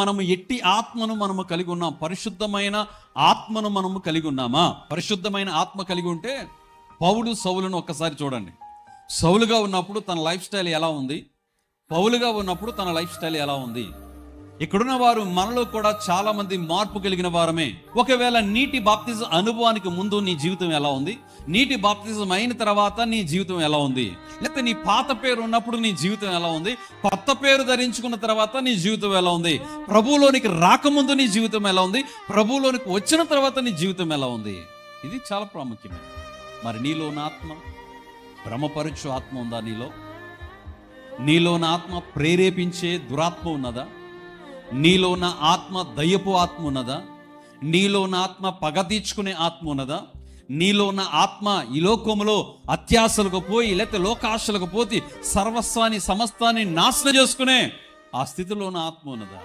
మనము ఎట్టి ఆత్మను మనము కలిగి ఉన్నాం? పరిశుద్ధమైన ఆత్మను మనము కలిగి ఉన్నామా? పరిశుద్ధమైన ఆత్మ కలిగి ఉంటే పౌలు సౌలును ఒక్కసారి చూడండి. సౌలుగా ఉన్నప్పుడు తన లైఫ్ స్టైల్ ఎలా ఉంది, పౌలుగా ఉన్నప్పుడు తన లైఫ్ స్టైల్ ఎలా ఉంది? ఇక్కడున్న వారు మనలో కూడా చాలా మంది మార్పు కలిగిన వారమే. ఒకవేళ నీటి బాప్తిజం అనుభవానికి ముందు నీ జీవితం ఎలా ఉంది, నీటి బాప్తిజం అయిన తర్వాత నీ జీవితం ఎలా ఉంది, లేకపోతే నీ పాత పేరు ఉన్నప్పుడు నీ జీవితం ఎలా ఉంది, కొత్త పేరు ధరించుకున్న తర్వాత నీ జీవితం ఎలా ఉంది, ప్రభువులోనికి రాకముందు నీ జీవితం ఎలా ఉంది, ప్రభువులోనికి వచ్చిన తర్వాత నీ జీవితం ఎలా ఉంది? ఇది చాలా ప్రాముఖ్యమైనది. మరి నీలో ఉన్న ఆత్మ భ్రమపరచు ఆత్మ ఉందా? నీలో ఉన్న ఆత్మ ప్రేరేపించే దురాత్మ ఉన్నదా? నీలో ఉన్న ఆత్మ దయ్యపు ఆత్మ ఉన్నదా? నీలో ఉన్న ఆత్మ పగ తీర్చుకునే ఆత్మ ఉన్నదా? నీలో ఉన్న ఆత్మ ఈ లోకములో అత్యాశలకు పోయి లేకపోతే లోకాశలకు పోతే సర్వస్వాన్ని సమస్తాన్ని నాశనం చేసుకునే ఆ స్థితిలో ఉన్న ఆత్మ ఉన్నదా?